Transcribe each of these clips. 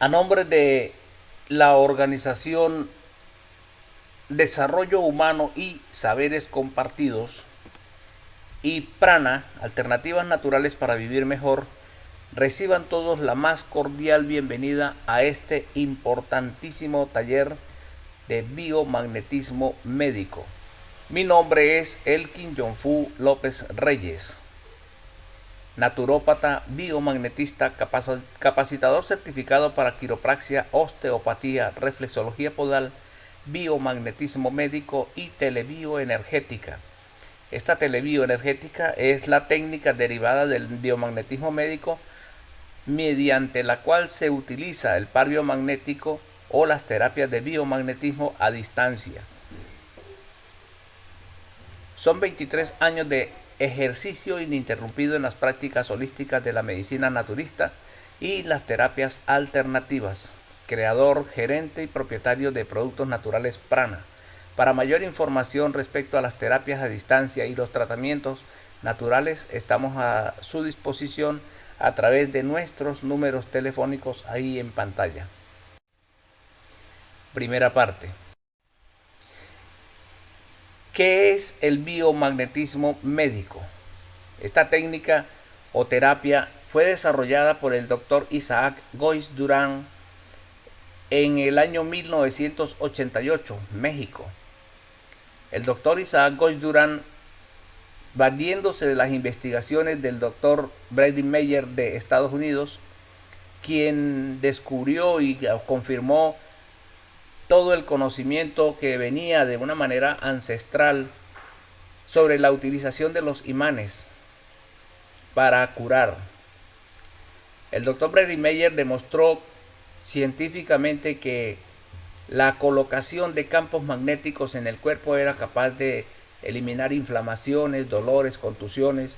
A nombre de la organización Desarrollo Humano y Saberes Compartidos y Prana, Alternativas Naturales para Vivir Mejor, reciban todos la más cordial bienvenida a este importantísimo taller de biomagnetismo médico. Mi nombre es Elkin Yonfu López Reyes, naturópata, biomagnetista, capacitador certificado para quiropraxia, osteopatía, reflexología podal, biomagnetismo médico y telebioenergética. Esta telebioenergética es la técnica derivada del biomagnetismo médico mediante la cual se utiliza el par biomagnético o las terapias de biomagnetismo a distancia. Son 23 años de ejercicio ininterrumpido en las prácticas holísticas de la medicina naturista y las terapias alternativas. Creador, gerente y propietario de Productos Naturales Prana. Para mayor información respecto a las terapias a distancia y los tratamientos naturales, estamos a su disposición a través de nuestros números telefónicos ahí en pantalla. Primera parte. ¿Qué es el biomagnetismo médico? Esta técnica o terapia fue desarrollada por el Dr. Isaac Goiz Durán en el año 1988, México. El Dr. Isaac Goiz Durán, valiéndose de las investigaciones del Dr. Brady Meyer de Estados Unidos, quien descubrió y confirmó todo el conocimiento que venía de una manera ancestral sobre la utilización de los imanes para curar. El Dr. Brady Meyer demostró científicamente que la colocación de campos magnéticos en el cuerpo era capaz de eliminar inflamaciones, dolores, contusiones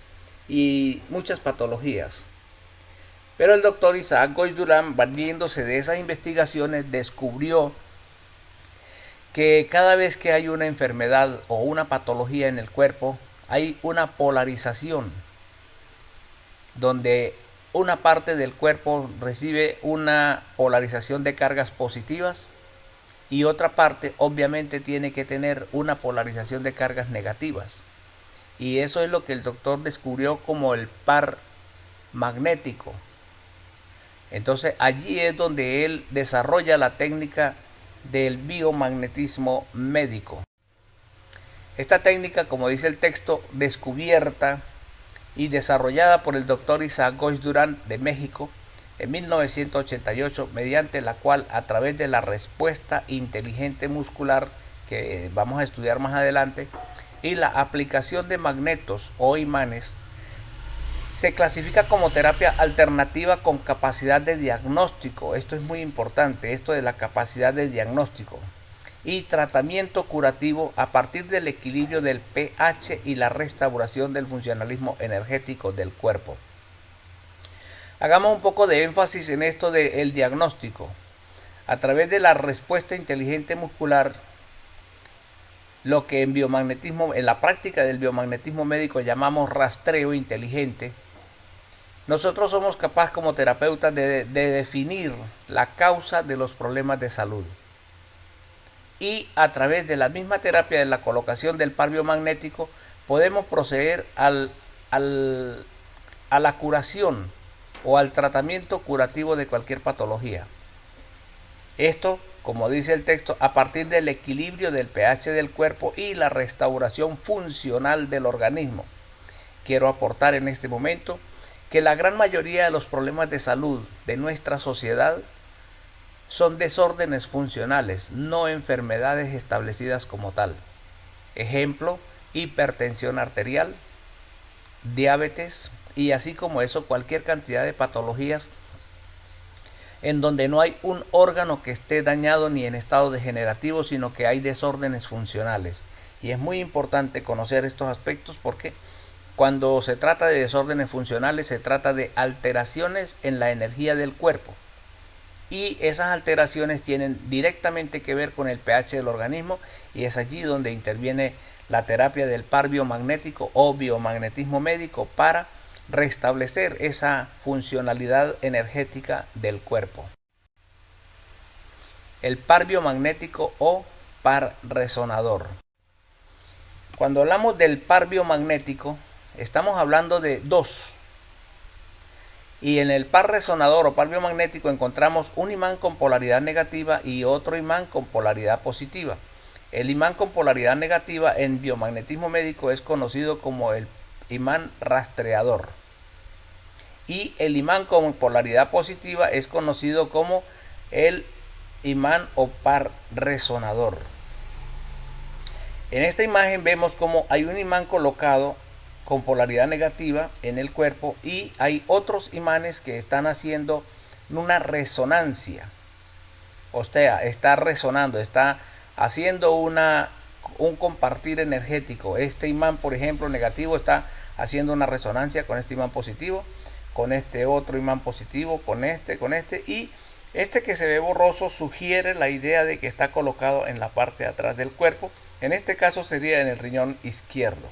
y muchas patologías. Pero el Dr. Isaac Goiz Durán, valiéndose de esas investigaciones, descubrió que cada vez que hay una enfermedad o una patología en el cuerpo, hay una polarización, donde una parte del cuerpo recibe una polarización de cargas positivas y otra parte obviamente tiene que tener una polarización de cargas negativas. Y eso es lo que el doctor descubrió como el par magnético. Entonces allí es donde él desarrolla la técnica del biomagnetismo médico. Esta técnica, como dice el texto, descubierta y desarrollada por el Dr. Isaac Goiz Durán de México en 1988, mediante la cual, a través de la respuesta inteligente muscular, que vamos a estudiar más adelante, y la aplicación de magnetos o imanes, se clasifica como terapia alternativa con capacidad de diagnóstico. Esto es muy importante, esto de la capacidad de diagnóstico. Y tratamiento curativo a partir del equilibrio del pH y la restauración del funcionalismo energético del cuerpo. Hagamos un poco de énfasis en esto del diagnóstico. A través de la respuesta inteligente muscular, lo que en biomagnetismo, en la práctica del biomagnetismo médico llamamos rastreo inteligente, nosotros somos capaces como terapeutas de definir la causa de los problemas de salud. Y a través de la misma terapia de la colocación del par biomagnético podemos proceder a la curación o al tratamiento curativo de cualquier patología. Esto, como dice el texto, a partir del equilibrio del pH del cuerpo y la restauración funcional del organismo. Quiero aportar en este momento que la gran mayoría de los problemas de salud de nuestra sociedad son desórdenes funcionales, no enfermedades establecidas como tal. Ejemplo, hipertensión arterial, diabetes y así como eso cualquier cantidad de patologías en donde no hay un órgano que esté dañado ni en estado degenerativo, sino que hay desórdenes funcionales. Y es muy importante conocer estos aspectos porque cuando se trata de desórdenes funcionales se trata de alteraciones en la energía del cuerpo. Y esas alteraciones tienen directamente que ver con el pH del organismo y es allí donde interviene la terapia del par biomagnético o biomagnetismo médico para restablecer esa funcionalidad energética del cuerpo. el par biomagnético o par resonador. Cuando hablamos del par biomagnético, estamos hablando de dos. Y en el par resonador o par biomagnético encontramos un imán con polaridad negativa y otro imán con polaridad positiva. El imán con polaridad negativa en biomagnetismo médico es conocido como el imán rastreador. Y el imán con polaridad positiva es conocido como el imán o par resonador. En esta imagen vemos como hay un imán colocado con polaridad negativa en el cuerpo y hay otros imanes que están haciendo una resonancia. O sea, está resonando, está haciendo un compartir energético. Este imán, por ejemplo, negativo, está haciendo una resonancia con este imán positivo, con este otro imán positivo, con este, y este que se ve borroso sugiere la idea de que está colocado en la parte de atrás del cuerpo. En este caso sería en el riñón izquierdo.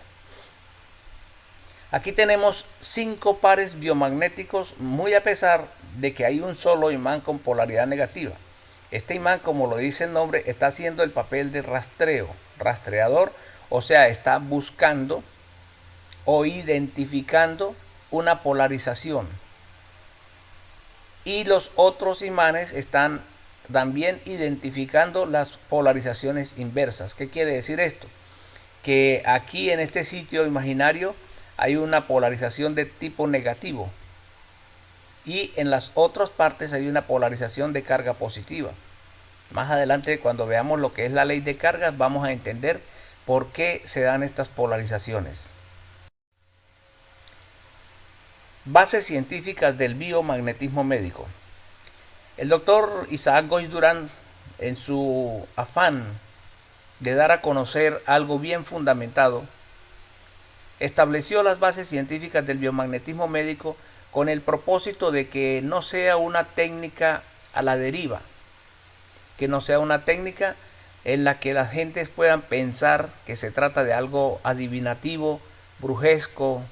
Aquí tenemos 5 pares biomagnéticos, muy a pesar de que hay un solo imán con polaridad negativa. Este imán, como lo dice el nombre, está haciendo el papel de rastreador, o sea, está buscando o identificando una polarización. Y los otros imanes están también identificando las polarizaciones inversas. ¿Qué quiere decir esto? Que aquí en este sitio imaginario hay una polarización de tipo negativo y en las otras partes hay una polarización de carga positiva. Más adelante, cuando veamos lo que es la ley de cargas, vamos a entender por qué se dan estas polarizaciones. Bases científicas del biomagnetismo médico. El doctor Isaac Goix Durán, en su afán de dar a conocer algo bien fundamentado, estableció las bases científicas del biomagnetismo médico con el propósito de que no sea una técnica a la deriva, que no sea una técnica en la que las gentes puedan pensar que se trata de algo adivinativo, brujesco,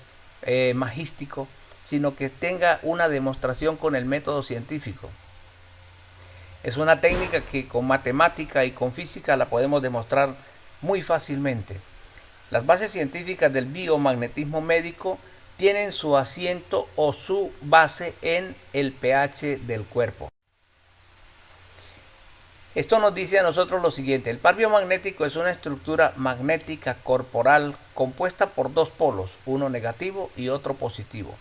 magístico, sino que tenga una demostración con el método científico. Es una técnica que con matemática y con física la podemos demostrar muy fácilmente. Las bases científicas del biomagnetismo médico tienen su asiento o su base en el pH del cuerpo. Esto nos dice a nosotros lo siguiente: el par biomagnético es una estructura magnética corporal compuesta por dos polos, uno negativo y otro positivo.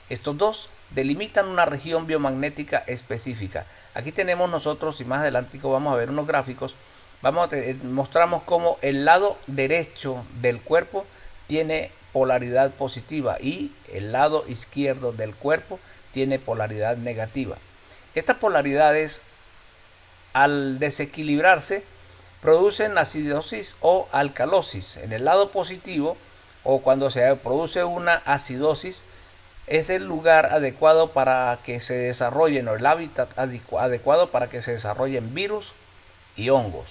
Estos dos delimitan una región biomagnética específica. Aquí tenemos nosotros, y más adelante vamos a ver unos gráficos, mostramos cómo el lado derecho del cuerpo tiene polaridad positiva y el lado izquierdo del cuerpo tiene polaridad negativa. Estas polaridades, al desequilibrarse, producen acidosis o alcalosis. En el lado positivo, o cuando se produce una acidosis, es el lugar adecuado para que se desarrollen, o el hábitat adecuado para que se desarrollen virus y hongos.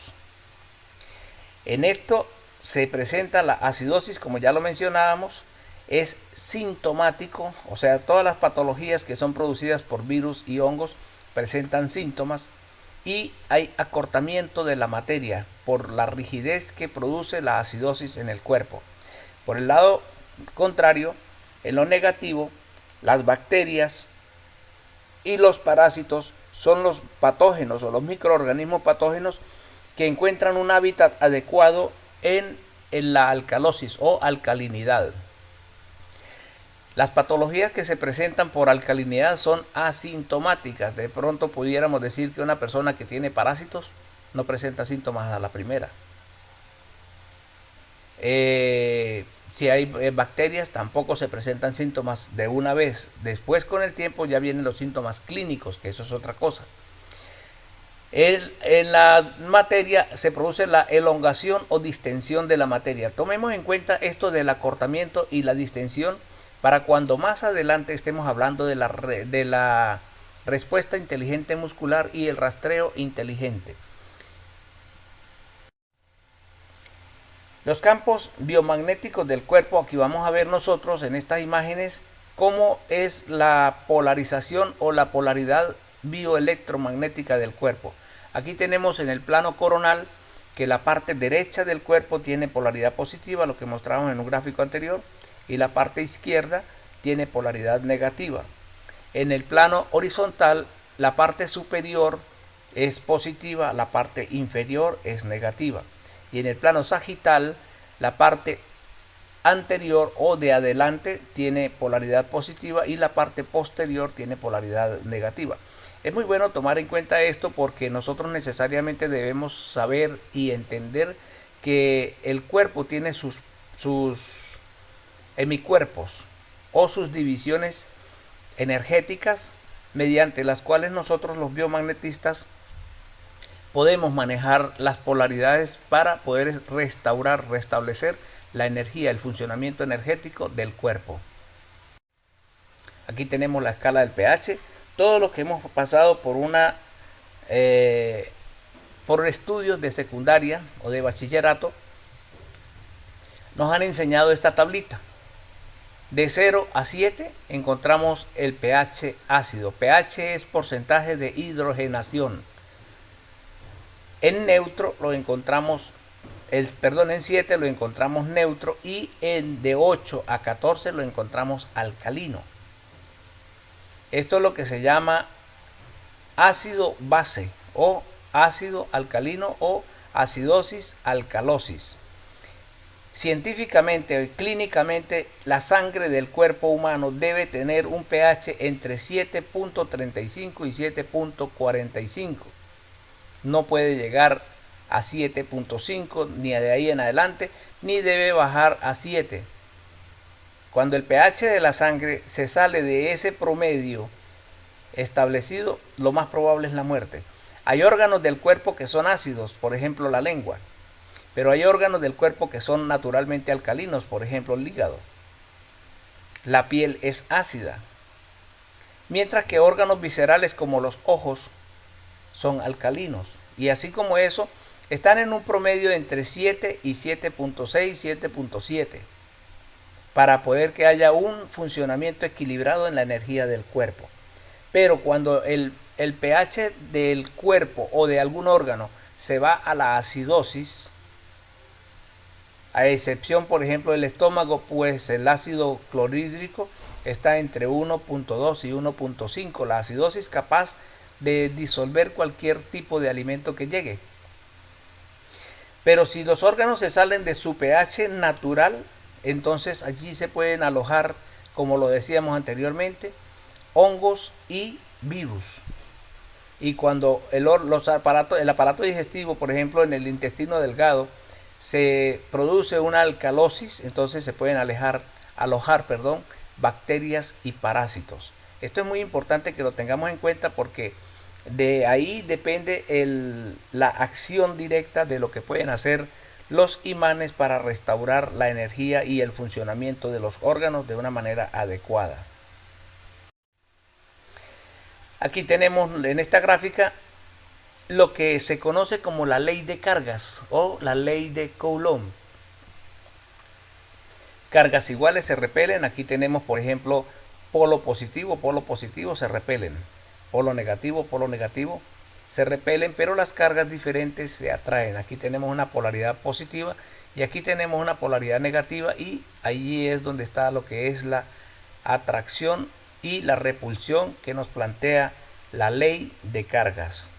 En esto se presenta la acidosis, como ya lo mencionábamos, es sintomático, o sea, todas las patologías que son producidas por virus y hongos presentan síntomas, y hay acortamiento de la materia por la rigidez que produce la acidosis en el cuerpo. Por el lado contrario, en lo negativo, las bacterias y los parásitos son los patógenos o los microorganismos patógenos que encuentran un hábitat adecuado en la alcalosis o alcalinidad. Las patologías que se presentan por alcalinidad son asintomáticas. De pronto pudiéramos decir que una persona que tiene parásitos no presenta síntomas a la primera. Si hay bacterias, tampoco se presentan síntomas de una vez. Después, con el tiempo, ya vienen los síntomas clínicos, que eso es otra cosa. En la materia se produce la elongación o distensión de la materia. Tomemos en cuenta esto del acortamiento y la distensión para cuando más adelante estemos hablando de la respuesta inteligente muscular y el rastreo inteligente. Los campos biomagnéticos del cuerpo, aquí vamos a ver nosotros en estas imágenes cómo es la polarización o la polaridad bioelectromagnética del cuerpo. Aquí tenemos en el plano coronal que la parte derecha del cuerpo tiene polaridad positiva, lo que mostramos en un gráfico anterior, y la parte izquierda tiene polaridad negativa. En el plano horizontal, la parte superior es positiva, la parte inferior es negativa. Y en el plano sagital, la parte anterior o de adelante tiene polaridad positiva y la parte posterior tiene polaridad negativa. Es muy bueno tomar en cuenta esto porque nosotros necesariamente debemos saber y entender que el cuerpo tiene sus hemicuerpos o sus divisiones energéticas mediante las cuales nosotros los biomagnetistas podemos manejar las polaridades para poder restablecer la energía, el funcionamiento energético del cuerpo. Aquí tenemos la escala del pH. Todos los que hemos pasado por estudios de secundaria o de bachillerato nos han enseñado esta tablita. De 0 a 7 encontramos el pH ácido. pH es porcentaje de hidrogenación. En neutro lo encontramos, en 7 lo encontramos neutro y de 8 a 14 lo encontramos alcalino. Esto es lo que se llama ácido base o ácido alcalino o acidosis alcalosis. Científicamente y clínicamente, la sangre del cuerpo humano debe tener un pH entre 7.35 y 7.45. No puede llegar a 7.5 ni de ahí en adelante, ni debe bajar a 7. Cuando el pH de la sangre se sale de ese promedio establecido, lo más probable es la muerte. Hay órganos del cuerpo que son ácidos, por ejemplo la lengua, pero hay órganos del cuerpo que son naturalmente alcalinos, por ejemplo el hígado. La piel es ácida, mientras que órganos viscerales como los ojos son alcalinos. Y así como eso, están en un promedio entre 7 y 7.6, 7.7, para poder que haya un funcionamiento equilibrado en la energía del cuerpo. Pero cuando el pH del cuerpo o de algún órgano se va a la acidosis, a excepción por ejemplo del estómago, pues el ácido clorhídrico está entre 1.2 y 1.5, la acidosis capaz de disolver cualquier tipo de alimento que llegue. Pero si los órganos se salen de su pH natural, entonces allí se pueden alojar, como lo decíamos anteriormente, hongos y virus. Y cuando el aparato digestivo, por ejemplo en el intestino delgado, se produce una alcalosis, entonces se pueden alojar bacterias y parásitos. Esto es muy importante que lo tengamos en cuenta porque de ahí depende la acción directa de lo que pueden hacer los imanes para restaurar la energía y el funcionamiento de los órganos de una manera adecuada. Aquí tenemos en esta gráfica lo que se conoce como la ley de cargas o la ley de Coulomb. Cargas iguales se repelen. Aquí tenemos por ejemplo polo positivo se repelen. Polo negativo se repelen, pero las cargas diferentes se atraen. Aquí tenemos una polaridad positiva y aquí tenemos una polaridad negativa, y allí es donde está lo que es la atracción y la repulsión que nos plantea la ley de cargas.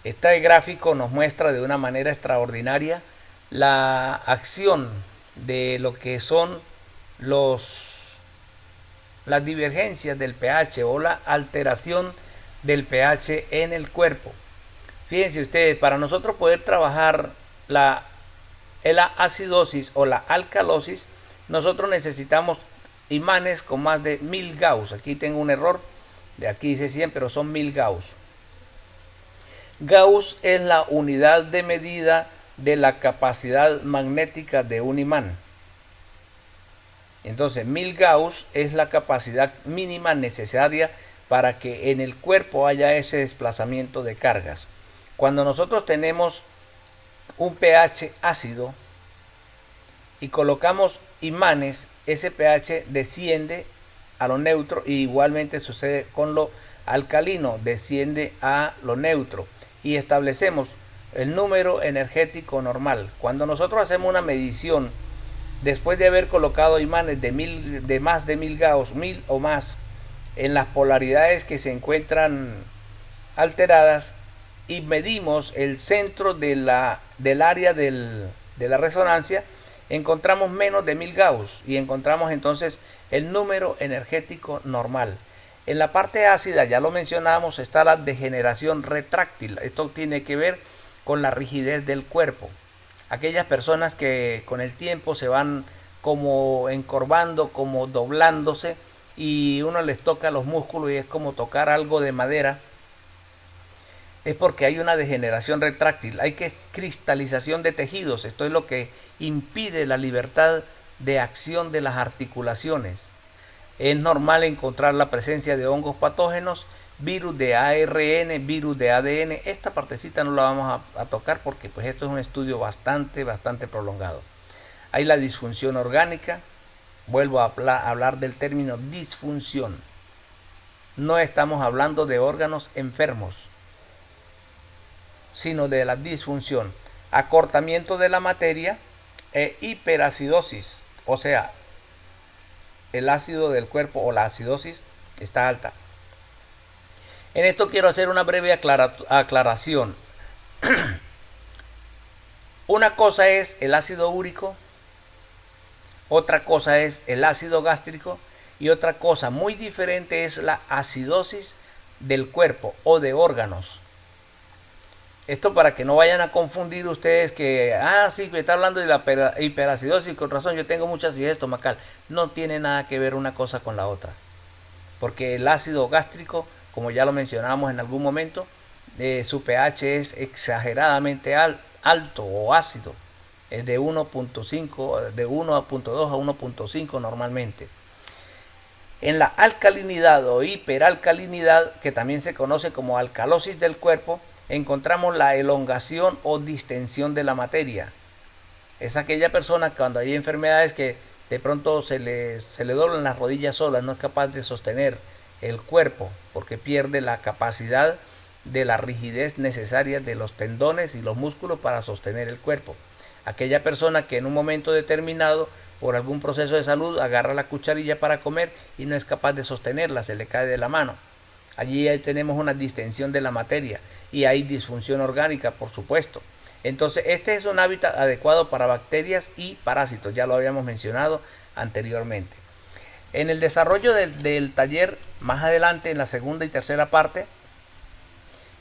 Este gráfico nos muestra de una manera extraordinaria la acción de lo que son las divergencias del pH o la alteración del pH en el cuerpo. Fíjense ustedes, para nosotros poder trabajar la acidosis o la alcalosis, nosotros necesitamos imanes con más de 1000 Gauss. Aquí tengo un error, de aquí dice 100, pero son 1000 Gauss. Gauss es la unidad de medida de la capacidad magnética de un imán. Entonces 1000 Gauss es la capacidad mínima necesaria para que en el cuerpo haya ese desplazamiento de cargas. Cuando nosotros tenemos un pH ácido y colocamos imanes, ese pH desciende a lo neutro, y igualmente sucede con lo alcalino desciende a lo neutro y establecemos el número energético normal. Cuando nosotros hacemos una medición después de haber colocado imanes de más de 1000 Gauss, 1000 o más, en las polaridades que se encuentran alteradas, y medimos el centro del área de la resonancia, encontramos menos de 1000 Gauss y encontramos entonces el número energético normal. En la parte ácida, ya lo mencionamos, está la degeneración retráctil. Esto tiene que ver con la rigidez del cuerpo. Aquellas personas que con el tiempo se van como encorvando, como doblándose, y uno les toca los músculos y es como tocar algo de madera, es porque hay una degeneración retráctil, hay que cristalización de tejidos. Esto es lo que impide la libertad de acción de las articulaciones. Es normal encontrar la presencia de hongos patógenos, virus de ARN, virus de ADN. Esta partecita no la vamos a tocar porque pues esto es un estudio bastante prolongado. Hay la disfunción orgánica. Vuelvo a hablar del término disfunción. No estamos hablando de órganos enfermos, sino de la disfunción. Acortamiento de la materia e hiperacidosis, o sea, el ácido del cuerpo o la acidosis está alta. En esto quiero hacer una breve aclaración. Una cosa es el ácido úrico, otra cosa es el ácido gástrico y otra cosa muy diferente es la acidosis del cuerpo o de órganos. Esto para que no vayan a confundir ustedes que, sí, me está hablando de la hiperacidosis, con razón yo tengo mucha acidez estomacal. No tiene nada que ver una cosa con la otra. Porque el ácido gástrico, como ya lo mencionamos en algún momento, su pH es exageradamente alto o ácido. Es de 1.5, de 1.2 a 1.5 normalmente. En la alcalinidad o hiperalcalinidad, que también se conoce como alcalosis del cuerpo, encontramos la elongación o distensión de la materia. Es aquella persona cuando hay enfermedades que de pronto se le doblan las rodillas solas, no es capaz de sostener el cuerpo porque pierde la capacidad de la rigidez necesaria de los tendones y los músculos para sostener el cuerpo. Aquella persona que en un momento determinado por algún proceso de salud agarra la cucharilla para comer y no es capaz de sostenerla, se le cae de la mano. Allí tenemos una distensión de la materia y hay disfunción orgánica, por supuesto. Entonces este es un hábitat adecuado para bacterias y parásitos, ya lo habíamos mencionado anteriormente. En el desarrollo del taller, más adelante en la segunda y tercera parte,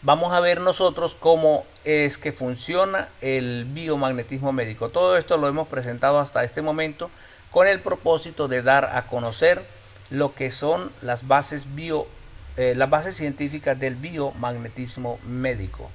vamos a ver nosotros cómo es que funciona el biomagnetismo médico. Todo esto lo hemos presentado hasta este momento con el propósito de dar a conocer lo que son las bases científicas del biomagnetismo médico.